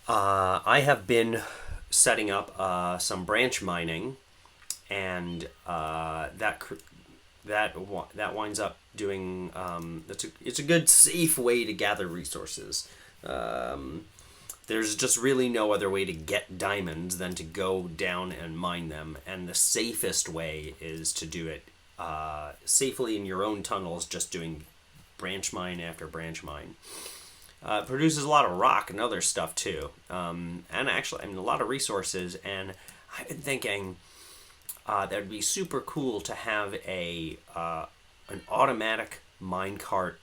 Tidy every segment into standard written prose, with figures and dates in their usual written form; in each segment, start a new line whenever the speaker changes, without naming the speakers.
I have been setting up some branch mining, and that winds up doing. It's a good safe way to gather resources. Um, there's just really no other way to get diamonds than to go down and mine them, and the safest way is to do it safely in your own tunnels, just doing branch mine after branch mine. It produces a lot of rock and other stuff too, and actually, I mean, a lot of resources. And I've been thinking that would be super cool to have a an automatic minecart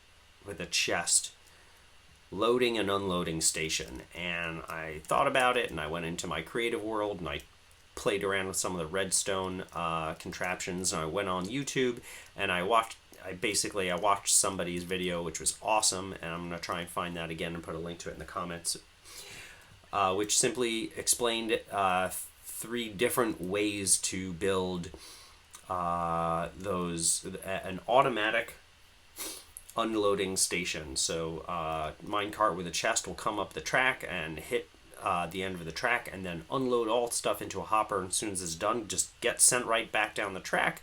with a chest loading and unloading station. And I thought about it, and I went into my creative world, and I played around with some of the redstone contraptions, and I went on YouTube, and I watched somebody's video, which was awesome, and I'm gonna try and find that again and put a link to it in the comments, which simply explained three different ways to build those an automatic unloading station. So minecart with a chest will come up the track and hit the end of the track, and then unload all stuff into a hopper. And as soon as it's done, just get sent right back down the track,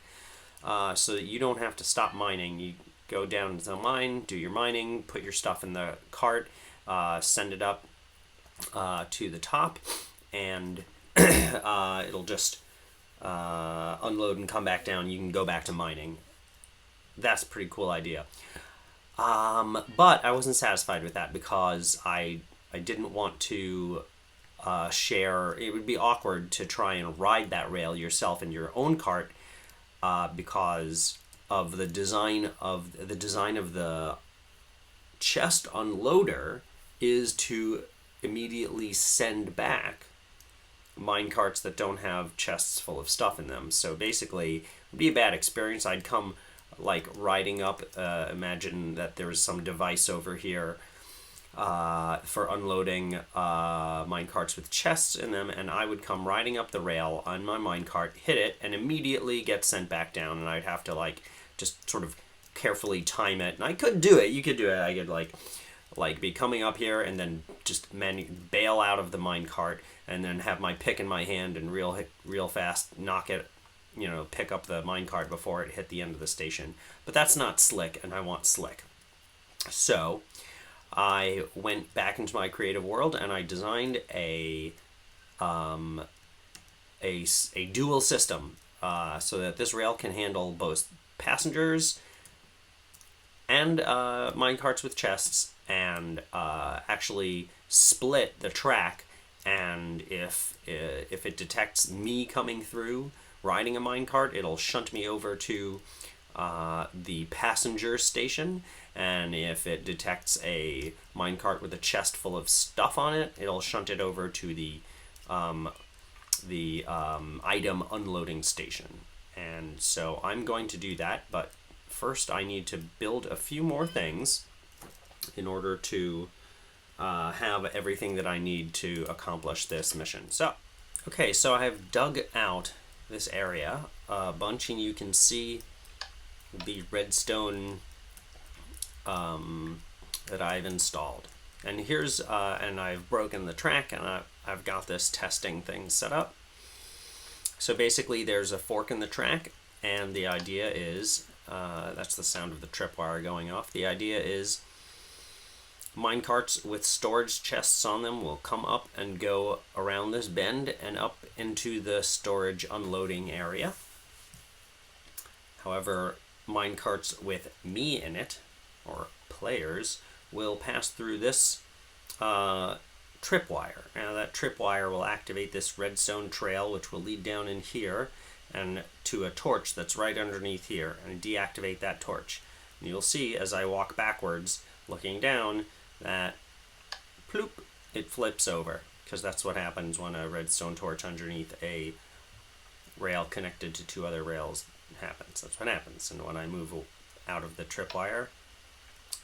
so that you don't have to stop mining. You go down to the mine, do your mining, put your stuff in the cart, send it up to the top, and it'll just unload and come back down. You can go back to mining. That's a pretty cool idea. But I wasn't satisfied with that, because I didn't want to share. It would be awkward to try and ride that rail yourself in your own cart, because of the design of the chest unloader is to immediately send back mine carts that don't have chests full of stuff in them. So basically, it would be a bad experience. I'd come like riding up. Imagine that there was some device over here for unloading mine carts with chests in them, and I would come riding up the rail on my mine cart, hit it, and immediately get sent back down. And I'd have to just sort of carefully time it. And I could do it. You could do it. I could be coming up here and then just bail out of the mine cart, and then have my pick in my hand and real fast knock it, pick up the mine cart before it hit the end of the station. But that's not slick, and I want slick. So I went back into my creative world, and I designed a dual system, so that this rail can handle both passengers and mine carts with chests, and actually split the track. And if it detects me coming through riding a minecart, it'll shunt me over to the passenger station. And if it detects a minecart with a chest full of stuff on it, it'll shunt it over to the item unloading station. And so I'm going to do that, but first I need to build a few more things in order to have everything that I need to accomplish this mission. So I have dug out this area a bunch, and you can see the redstone that I've installed. And here's and I've broken the track, and I've got this testing thing set up. So basically, there's a fork in the track, and the idea is that's the sound of the tripwire going off. The idea is minecarts with storage chests on them will come up and go around this bend and up into the storage unloading area. However, minecarts with me in it, or players, will pass through this tripwire. Now that tripwire will activate this redstone trail, which will lead down in here and to a torch that's right underneath here, and deactivate that torch. And you'll see as I walk backwards, looking down, that ploop, it flips over, because that's what happens when a redstone torch underneath a rail connected to two other rails happens. That's what happens. And when I move out of the tripwire,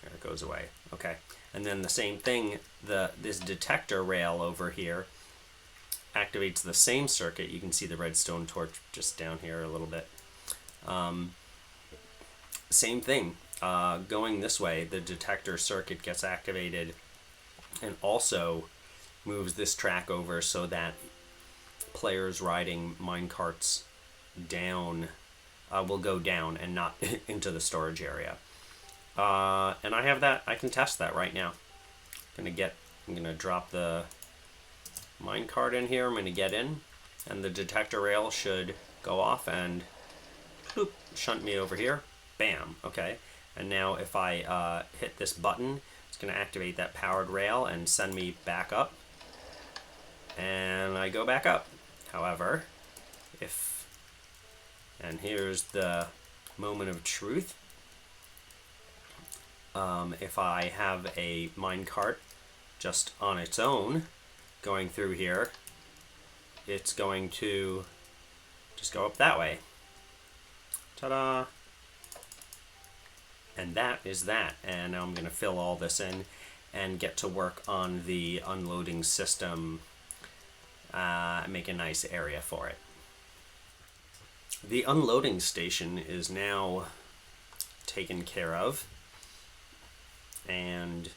there it goes away. Okay. And then the same thing, this detector rail over here activates the same circuit. You can see the redstone torch just down here a little bit. Same thing. Going this way, the detector circuit gets activated, and also moves this track over so that players riding minecarts down will go down and not into the storage area. And I have that. I can test that right now. I'm gonna drop the minecart in here. I'm gonna get in, and the detector rail should go off and bloop, shunt me over here. Bam. Okay. And now if I hit this button, it's gonna activate that powered rail and send me back up. And I go back up. However, and here's the moment of truth. If I have a minecart just on its own going through here, it's going to just go up that way. Ta-da! And that is that. And now I'm going to fill all this in and get to work on the unloading system, make a nice area for it. The unloading station is now taken care of, and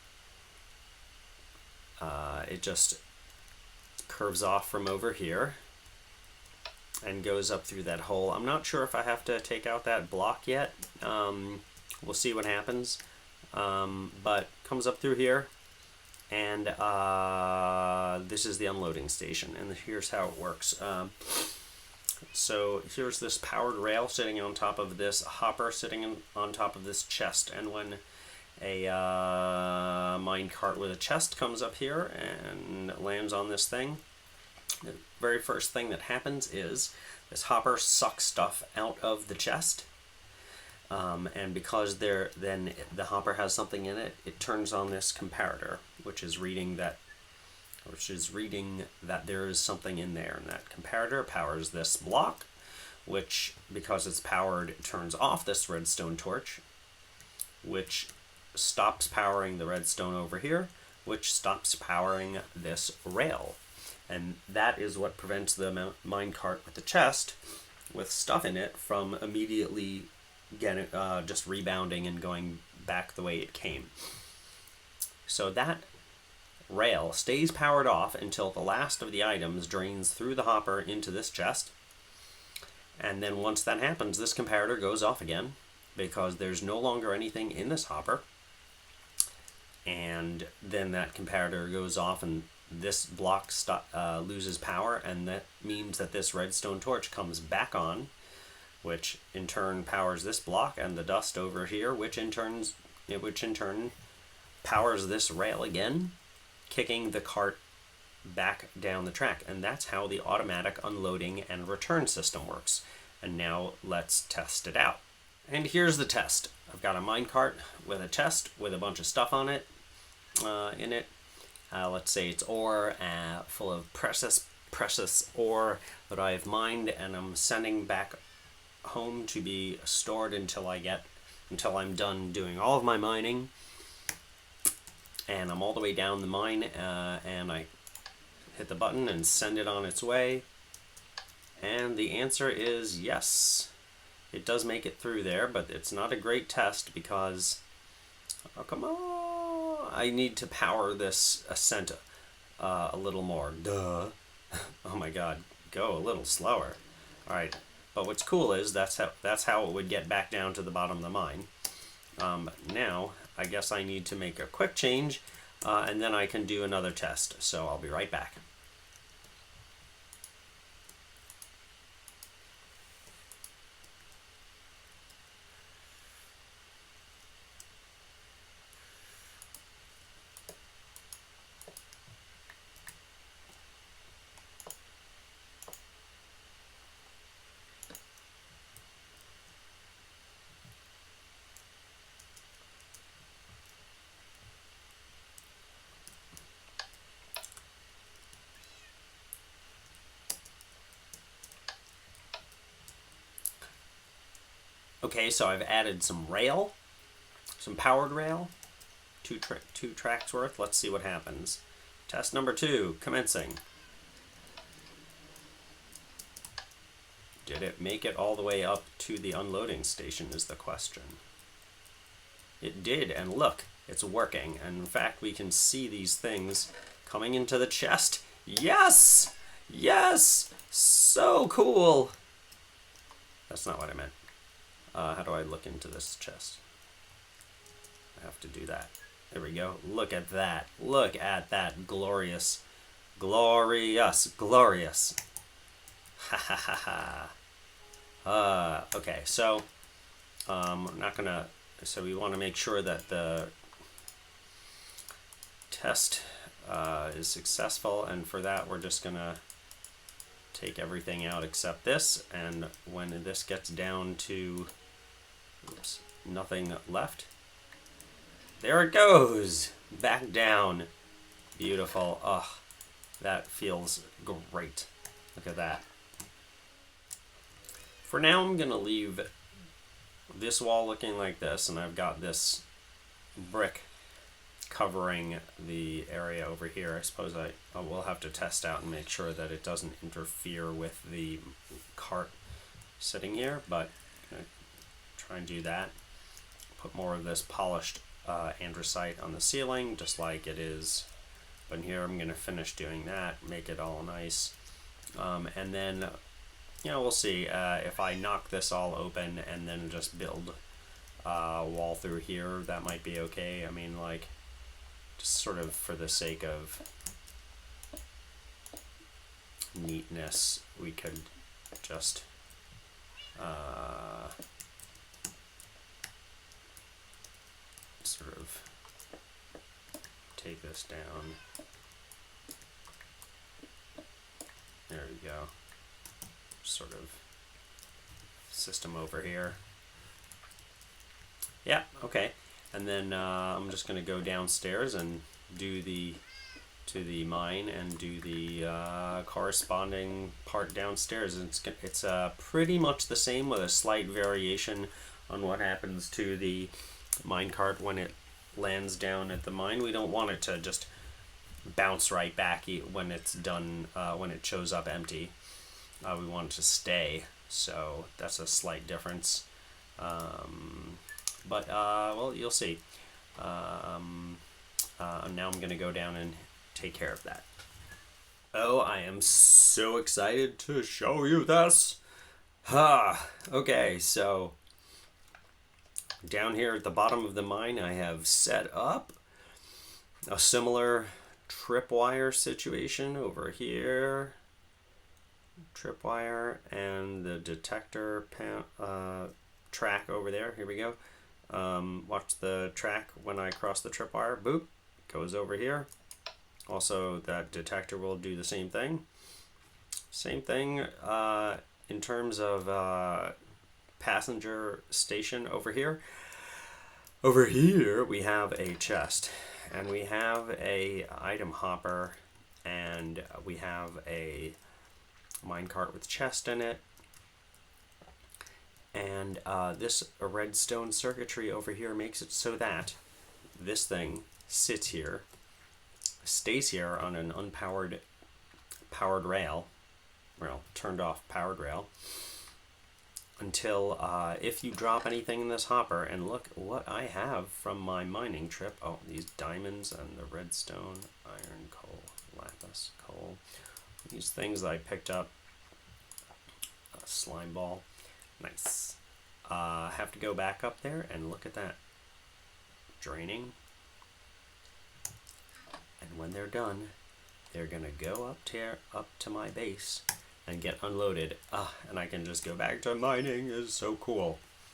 it just curves off from over here and goes up through that hole. I'm not sure if I have to take out that block yet. We'll see what happens, but comes up through here, and this is the unloading station, and here's how it works. So here's this powered rail sitting on top of this hopper, sitting on top of this chest, and when a minecart with a chest comes up here and lands on this thing, the very first thing that happens is this hopper sucks stuff out of the chest, and because then the hopper has something in it, it turns on this comparator, which is reading that there is something in there, and that comparator powers this block, which, because it's powered, turns off this redstone torch, which stops powering the redstone over here, which stops powering this rail. And that is what prevents the minecart with the chest with stuff in it from immediately getting just rebounding and going back the way it came. So that rail stays powered off until the last of the items drains through the hopper into this chest, and then once that happens, this comparator goes off again because there's no longer anything in this hopper, and then that comparator goes off and this block loses power, and that means that this redstone torch comes back on, which in turn powers this block and the dust over here, which in turn powers this rail again, kicking the cart back down the track. And that's how the automatic unloading and return system works. And now let's test it out. And here's the test. I've got a minecart with a chest with a bunch of stuff on it, in it. Let's say it's ore, full of precious ore that I've mined, and I'm sending back home to be stored until I'm done doing all of my mining. And I'm all the way down the mine, and I hit the button and send it on its way. And the answer is yes. It does make it through there, but it's not a great test because, oh come on, I need to power this ascent a little more. Duh. Oh my god, go a little slower. Alright, but what's cool is that's how it would get back down to the bottom of the mine. Now, I guess I need to make a quick change, and then I can do another test. So I'll be right back. Okay, so I've added some rail, some powered rail, two tracks worth. Let's see what happens. Test number 2, commencing. Did it make it all the way up to the unloading station is the question. It did, and look, it's working. And in fact, we can see these things coming into the chest. Yes! Yes! So cool! That's not what I meant. How do I look into this chest? I have to do that. There we go. Look at that. Look at that. Glorious. Glorious. Glorious. Ha ha ha ha. Okay, so I'm not gonna. So we want to make sure that the test is successful, and for that we're just gonna take everything out except this, and when this gets down to nothing left, there it goes back down. Beautiful. Ugh, that feels great. Look at that. For now I'm gonna leave this wall looking like this, and I've got this brick covering the area over here. I suppose I will have to test out and make sure that it doesn't interfere with the cart sitting here, but I'm gonna try and do that. Put more of this polished andesite on the ceiling, just like it is. But here I'm gonna finish doing that, make it all nice, and then we'll see if I knock this all open and then just build a wall through here. That might be okay. I mean, like, just sort of for the sake of neatness, we could just sort of take this down. There we go. Sort of system over here. Yeah, okay. And then I'm just going to go downstairs and do to the mine and do the corresponding part downstairs. And it's pretty much the same with a slight variation on what happens to the minecart when it lands down at the mine. We don't want it to just bounce right back when it's done, when it shows up empty. We want it to stay, so that's a slight difference. But well, you'll see. Now I'm going to go down and take care of that. Oh, I am so excited to show you this. Okay, so down here at the bottom of the mine, I have set up a similar tripwire situation over here. Tripwire and the detector track over there. Here we go. Watch the track when I cross the tripwire. Boop, goes over here. Also, that detector will do the same thing. Same thing in terms of passenger station over here. Over here we have a chest, and we have a item hopper, and we have a minecart with chest in it, and this redstone circuitry over here makes it so that this thing sits here, stays here on an unpowered powered rail, well, turned off powered rail, until if you drop anything in this hopper. And look what I have from my mining trip. Oh, these diamonds and the redstone, iron, coal, lapis, coal. These things that I picked up. A slime ball. Nice. Have to go back up there and look at that. Draining. And when they're done, they're gonna go up to my base and get unloaded. And I can just go back to mining. Is so cool.